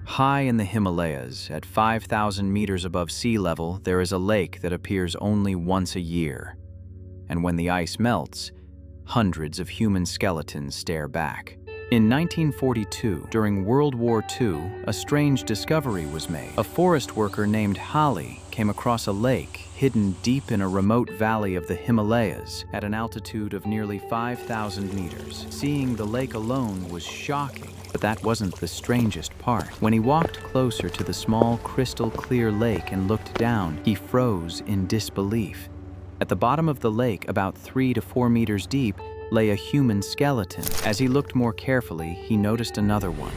High in the Himalayas, at 5,000 meters above sea level, there is a lake that appears only once a year. And when the ice melts, hundreds of human skeletons stare back. In 1942, during World War II, a strange discovery was made. A forest worker named Hali came across a lake hidden deep in a remote valley of the Himalayas at an altitude of nearly 5,000 meters. Seeing the lake alone was shocking, but that wasn't the strangest part. When he walked closer to the small, crystal-clear lake and looked down, he froze in disbelief. At the bottom of the lake, about 3 to 4 meters deep, lay a human skeleton. As he looked more carefully, he noticed another one.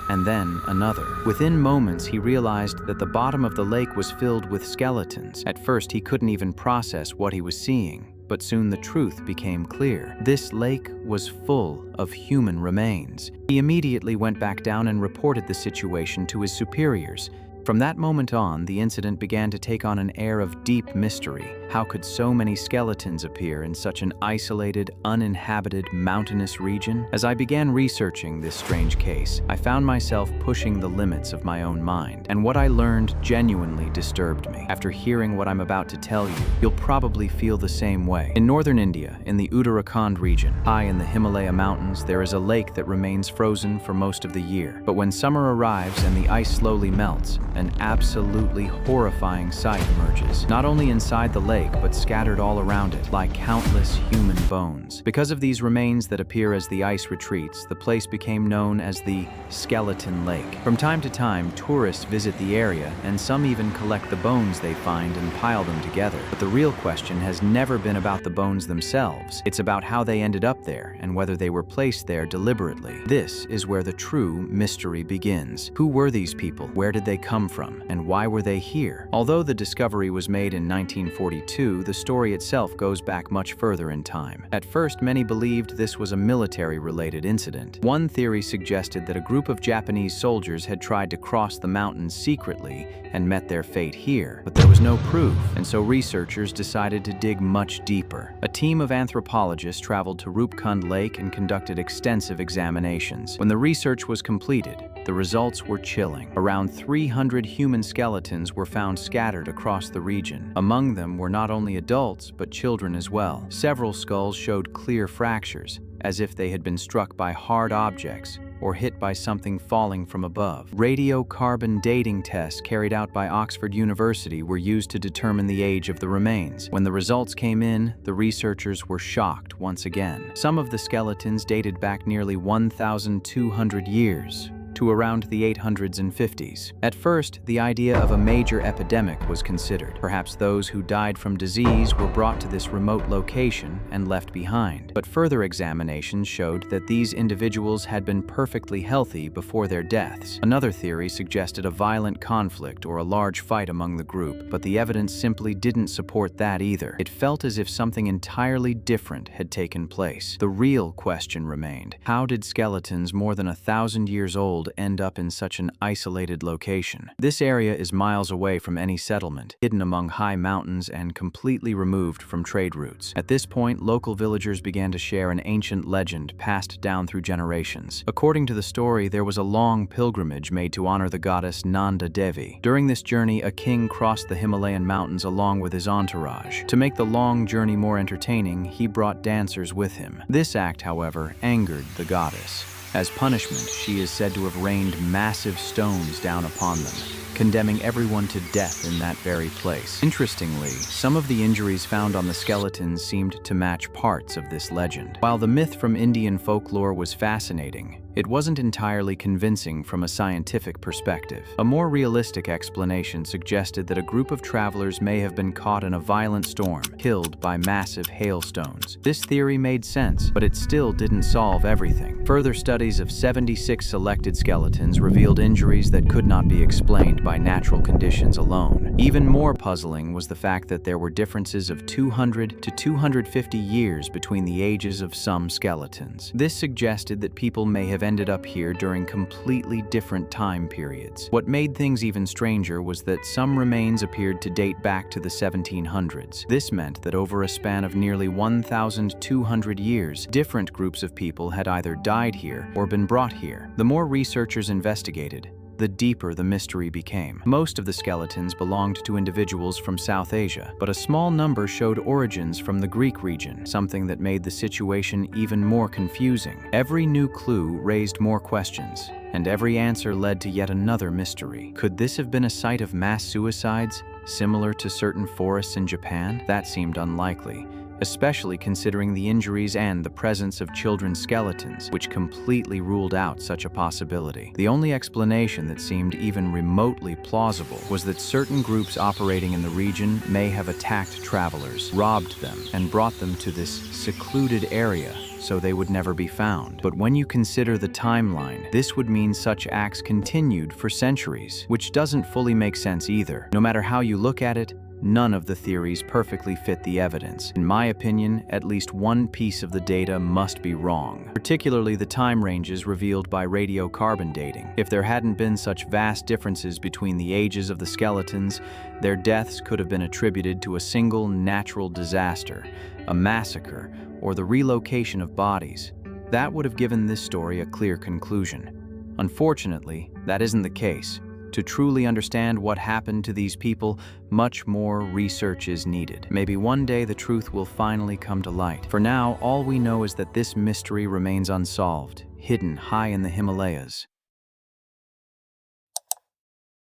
And then another. Within moments, he realized that the bottom of the lake was filled with skeletons. At first, he couldn't even process what he was seeing, but soon the truth became clear. This lake was full of human remains. He immediately went back down and reported the situation to his superiors. From that moment on, the incident began to take on an air of deep mystery. How could so many skeletons appear in such an isolated, uninhabited, mountainous region? As I began researching this strange case, I found myself pushing the limits of my own mind, and what I learned genuinely disturbed me. After hearing what I'm about to tell you, you'll probably feel the same way. In northern India, in the Uttarakhand region, high in the Himalaya mountains, there is a lake that remains frozen for most of the year. But when summer arrives and the ice slowly melts, an absolutely horrifying sight emerges. Not only inside the lake, but scattered all around it, like countless human bones. Because of these remains that appear as the ice retreats, the place became known as the Skeleton Lake. From time to time, tourists visit the area, and some even collect the bones they find and pile them together. But the real question has never been about the bones themselves. It's about how they ended up there, and whether they were placed there deliberately. This is where the true mystery begins. Who were these people? Where did they come from? And why were they here? Although the discovery was made in 1942, the story itself goes back much further in time. At first, many believed this was a military-related incident. One theory suggested that a group of Japanese soldiers had tried to cross the mountains secretly and met their fate here, but there was no proof, and so researchers decided to dig much deeper. A team of anthropologists traveled to Roopkund Lake and conducted extensive examinations. When the research was completed, the results were chilling. Around 300 human skeletons were found scattered across the region. Among them were not only adults, but children as well. Several skulls showed clear fractures, as if they had been struck by hard objects or hit by something falling from above. Radiocarbon dating tests carried out by Oxford University were used to determine the age of the remains. When the results came in, the researchers were shocked once again. Some of the skeletons dated back nearly 1,200 years, to around the 800s and 50s. At first, the idea of a major epidemic was considered. Perhaps those who died from disease were brought to this remote location and left behind. But further examination showed that these individuals had been perfectly healthy before their deaths. Another theory suggested a violent conflict or a large fight among the group, but the evidence simply didn't support that either. It felt as if something entirely different had taken place. The real question remained: how did skeletons more than 1,000 years old end up in such an isolated location? This area is miles away from any settlement, hidden among high mountains and completely removed from trade routes. At this point, local villagers began to share an ancient legend passed down through generations. According to the story, there was a long pilgrimage made to honor the goddess Nanda Devi. During this journey, a king crossed the Himalayan mountains along with his entourage. To make the long journey more entertaining, he brought dancers with him. This act, however, angered the goddess. As punishment, she is said to have rained massive stones down upon them, condemning everyone to death in that very place. Interestingly, some of the injuries found on the skeletons seemed to match parts of this legend. While the myth from Indian folklore was fascinating, it wasn't entirely convincing from a scientific perspective. A more realistic explanation suggested that a group of travelers may have been caught in a violent storm, killed by massive hailstones. This theory made sense, but it still didn't solve everything. Further studies of 76 selected skeletons revealed injuries that could not be explained by natural conditions alone. Even more puzzling was the fact that there were differences of 200 to 250 years between the ages of some skeletons. This suggested that people may have ended up here during completely different time periods. What made things even stranger was that some remains appeared to date back to the 1700s. This meant that over a span of nearly 1,200 years, different groups of people had either died here here or been brought here. The more researchers investigated, the deeper the mystery became. Most of the skeletons belonged to individuals from South Asia, but a small number showed origins from the Greek region, something that made the situation even more confusing. Every new clue raised more questions, and every answer led to yet another mystery. Could this have been a site of mass suicides, similar to certain forests in Japan? That seemed unlikely, especially considering the injuries and the presence of children's skeletons, which completely ruled out such a possibility. The only explanation that seemed even remotely plausible was that certain groups operating in the region may have attacked travelers, robbed them, and brought them to this secluded area so they would never be found. But when you consider the timeline, this would mean such acts continued for centuries, which doesn't fully make sense either. No matter how you look at it, none of the theories perfectly fit the evidence. In my opinion, at least one piece of the data must be wrong, particularly the time ranges revealed by radiocarbon dating. If there hadn't been such vast differences between the ages of the skeletons, their deaths could have been attributed to a single natural disaster, a massacre, or the relocation of bodies. That would have given this story a clear conclusion. Unfortunately, that isn't the case. To truly understand what happened to these people, much more research is needed. Maybe one day the truth will finally come to light. For now, all we know is that this mystery remains unsolved, hidden high in the Himalayas.